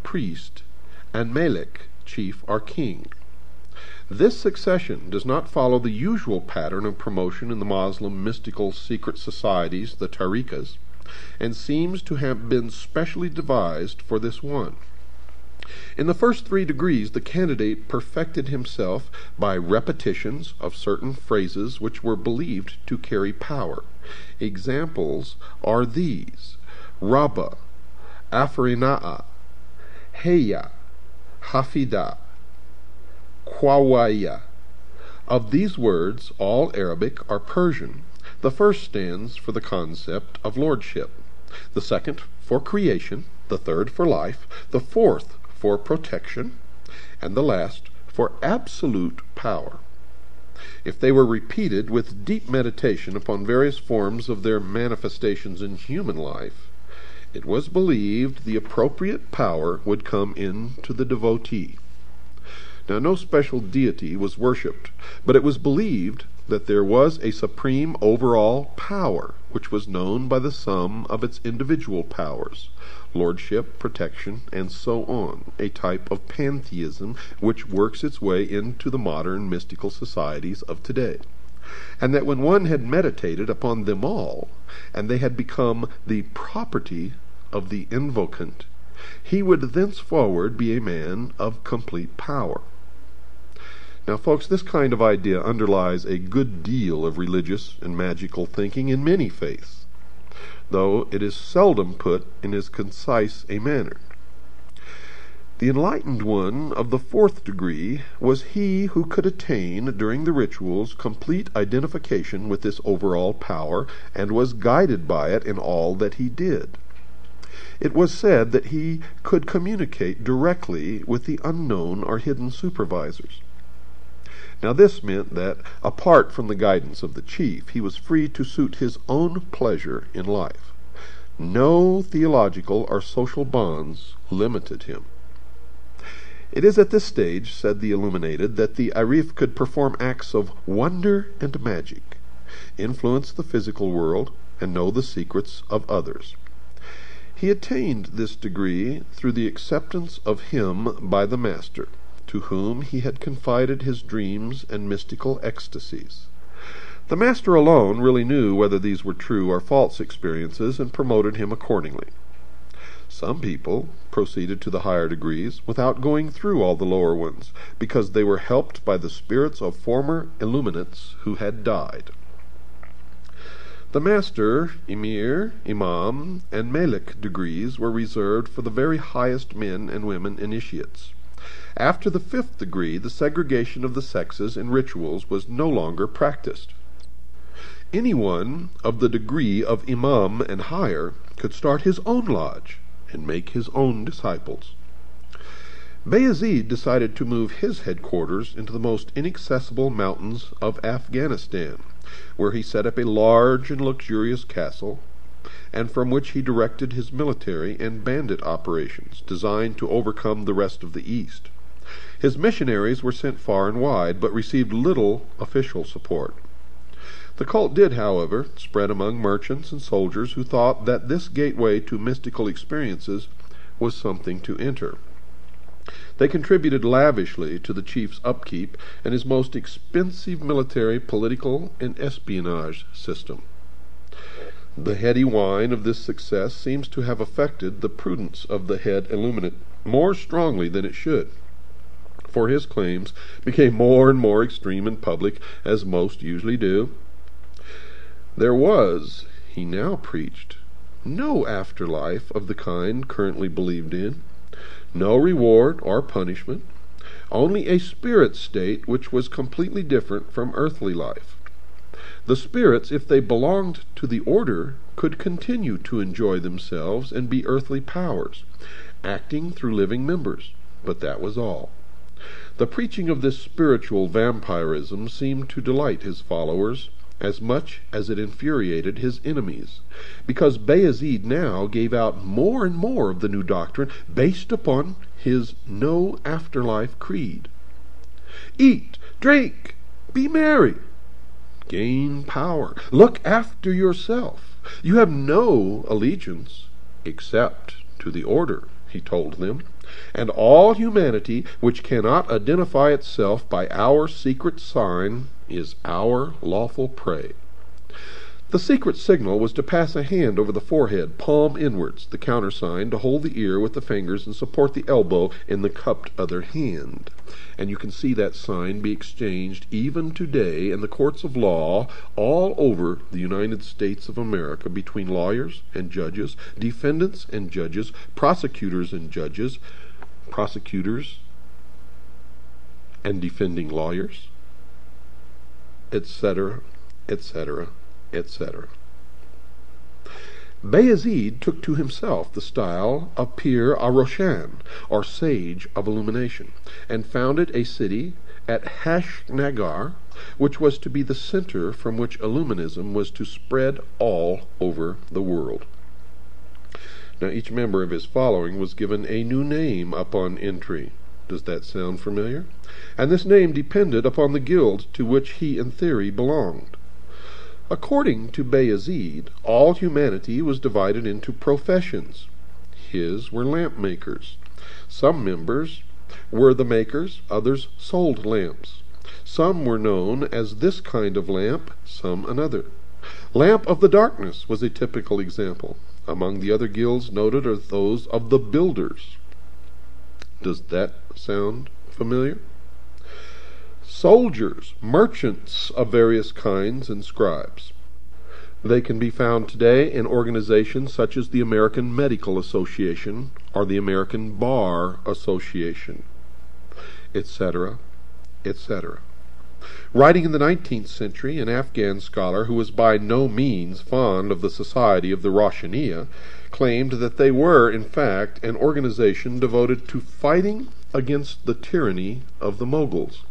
priest, and Melek, chief or king. This succession does not follow the usual pattern of promotion in the Moslem mystical secret societies, the tariqas, and seems to have been specially devised for this one. In the first 3 degrees, the candidate perfected himself by repetitions of certain phrases which were believed to carry power. Examples are these: Rabba, Afrina'a, Heya, Hafida, Kwawaya. Of these words, all Arabic are Persian. The first stands for the concept of lordship, the second for creation, the third for life, the fourth for protection, and the last for absolute power. If they were repeated with deep meditation upon various forms of their manifestations in human life, it was believed the appropriate power would come into the devotee. Now, no special deity was worshipped, but it was believed that there was a supreme overall power, which was known by the sum of its individual powers, lordship, protection, and so on, a type of pantheism which works its way into the modern mystical societies of today, and that when one had meditated upon them all, and they had become the property of the invocant, he would thenceforward be a man of complete power. Now, folks, this kind of idea underlies a good deal of religious and magical thinking in many faiths, though it is seldom put in as concise a manner. The enlightened one of the 4th degree was he who could attain, during the rituals, complete identification with this overall power, and was guided by it in all that he did. It was said that he could communicate directly with the unknown or hidden supervisors. Now, this meant that, apart from the guidance of the chief, he was free to suit his own pleasure in life. No theological or social bonds limited him. It is at this stage, said the illuminated, that the Arif could perform acts of wonder and magic, influence the physical world, and know the secrets of others. He attained this degree through the acceptance of him by the master, to whom he had confided his dreams and mystical ecstasies. The master alone really knew whether these were true or false experiences, and promoted him accordingly. Some people proceeded to the higher degrees without going through all the lower ones, because they were helped by the spirits of former illuminates who had died. The master, emir, imam, and melek degrees were reserved for the very highest men and women initiates. After the 5th degree, the segregation of the sexes in rituals was no longer practiced. Anyone of the degree of imam and higher could start his own lodge and make his own disciples. Bayezid decided to move his headquarters into the most inaccessible mountains of Afghanistan, where he set up a large and luxurious castle, and from which he directed his military and bandit operations, designed to overcome the rest of the East. His missionaries were sent far and wide, but received little official support. The cult did, however, spread among merchants and soldiers who thought that this gateway to mystical experiences was something to enter. They contributed lavishly to the chief's upkeep and his most expensive military, political, and espionage system. The heady wine of this success seems to have affected the prudence of the head illuminate more strongly than it should, for his claims became more and more extreme in public, as most usually do. There was, he now preached, no afterlife of the kind currently believed in, no reward or punishment, only a spirit state which was completely different from earthly life. The spirits, if they belonged to the order, could continue to enjoy themselves and be earthly powers, acting through living members, but that was all. The preaching of this spiritual vampirism seemed to delight his followers as much as it infuriated his enemies, because Bayezid now gave out more and more of the new doctrine based upon his no afterlife creed. Eat, drink, be merry, gain power, look after yourself. You have no allegiance except to the order, he told them, and all humanity which cannot identify itself by our secret sign is our lawful prey. The secret signal was to pass a hand over the forehead, palm inwards, the countersign to hold the ear with the fingers and support the elbow in the cupped other hand. And you can see that sign be exchanged even today in the courts of law all over the United States of America between lawyers and judges, defendants and judges, prosecutors and judges, prosecutors and defending lawyers, etc., etc., etc. Bayezid took to himself the style of Pir Aroshan, or Sage of Illumination, and founded a city at Hashnagar, which was to be the center from which Illuminism was to spread all over the world. Now, each member of his following was given a new name upon entry. Does that sound familiar? And this name depended upon the guild to which he in theory belonged. According to Bayezid, all humanity was divided into professions. His were lamp makers. Some members were the makers, others sold lamps. Some were known as this kind of lamp, some another. Lamp of the darkness was a typical example. Among the other guilds noted are those of the builders. Does that sound familiar? Soldiers, merchants of various kinds, and scribes. They can be found today in organizations such as the American Medical Association or the American Bar Association, etc., etc. Writing in the 19th century, an Afghan scholar who was by no means fond of the society of the Roshaniya claimed that they were, in fact, an organization devoted to fighting against the tyranny of the Moguls,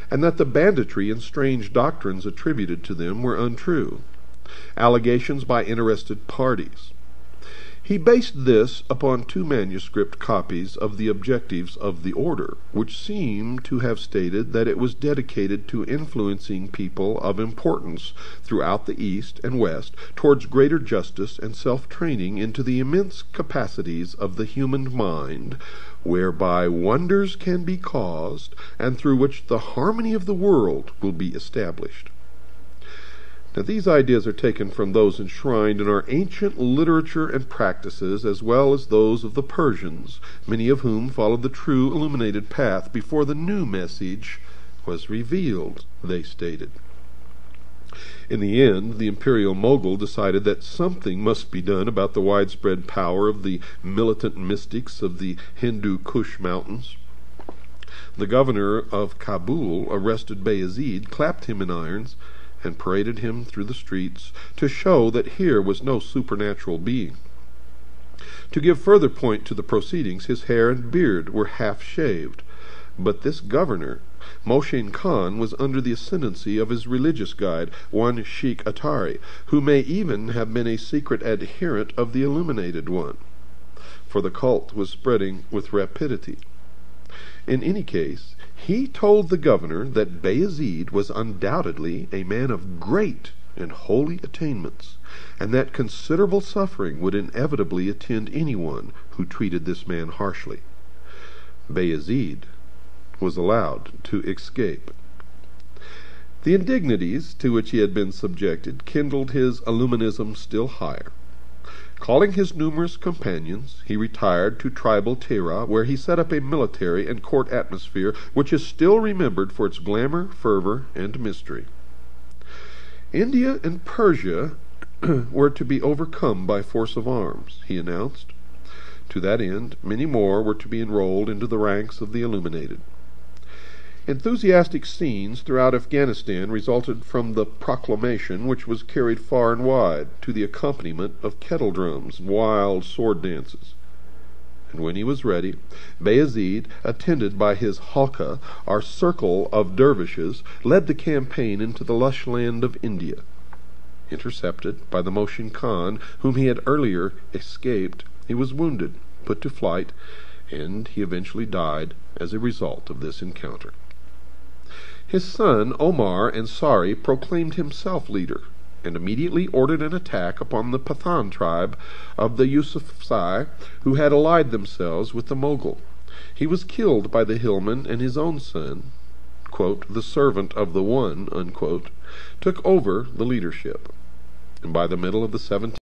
and that the banditry and strange doctrines attributed to them were untrue, allegations by interested parties. He based this upon 2 manuscript copies of the objectives of the order, which seem to have stated that it was dedicated to influencing people of importance throughout the East and West towards greater justice and self-training into the immense capacities of the human mind, whereby wonders can be caused, and through which the harmony of the world will be established. Now, these ideas are taken from those enshrined in our ancient literature and practices, as well as those of the Persians, many of whom followed the true illuminated path before the new message was revealed, they stated. In the end, the imperial Mogul decided that something must be done about the widespread power of the militant mystics of the Hindu Kush mountains. The governor of Kabul arrested Bayezid, clapped him in irons, and paraded him through the streets to show that here was no supernatural being. To give further point to the proceedings, his hair and beard were half shaved, but this governor, Moshin Khan, was under the ascendancy of his religious guide, one Sheikh Atari, who may even have been a secret adherent of the Illuminated One, for the cult was spreading with rapidity. In any case, he told the governor that Bayezid was undoubtedly a man of great and holy attainments, and that considerable suffering would inevitably attend anyone who treated this man harshly. Bayezid was allowed to escape. The indignities to which he had been subjected kindled his illuminism still higher. Calling his numerous companions, he retired to tribal Tehra, where he set up a military and court atmosphere which is still remembered for its glamour, fervor, and mystery. India and Persia were to be overcome by force of arms, he announced. To that end, many more were to be enrolled into the ranks of the illuminated. Enthusiastic scenes throughout Afghanistan resulted from the proclamation, which was carried far and wide, to the accompaniment of kettle drums and wild sword dances. And when he was ready, Bayezid, attended by his halqa, or circle of dervishes, led the campaign into the lush land of India. Intercepted by the Moshin Khan, whom he had earlier escaped, he was wounded, put to flight, and he eventually died as a result of this encounter. His son Omar Ansari proclaimed himself leader, and immediately ordered an attack upon the Pathan tribe of the Yusufzai, who had allied themselves with the Mogul. He was killed by the hillman, and his own son, "the servant of the one," took over the leadership. And by the middle of the 17th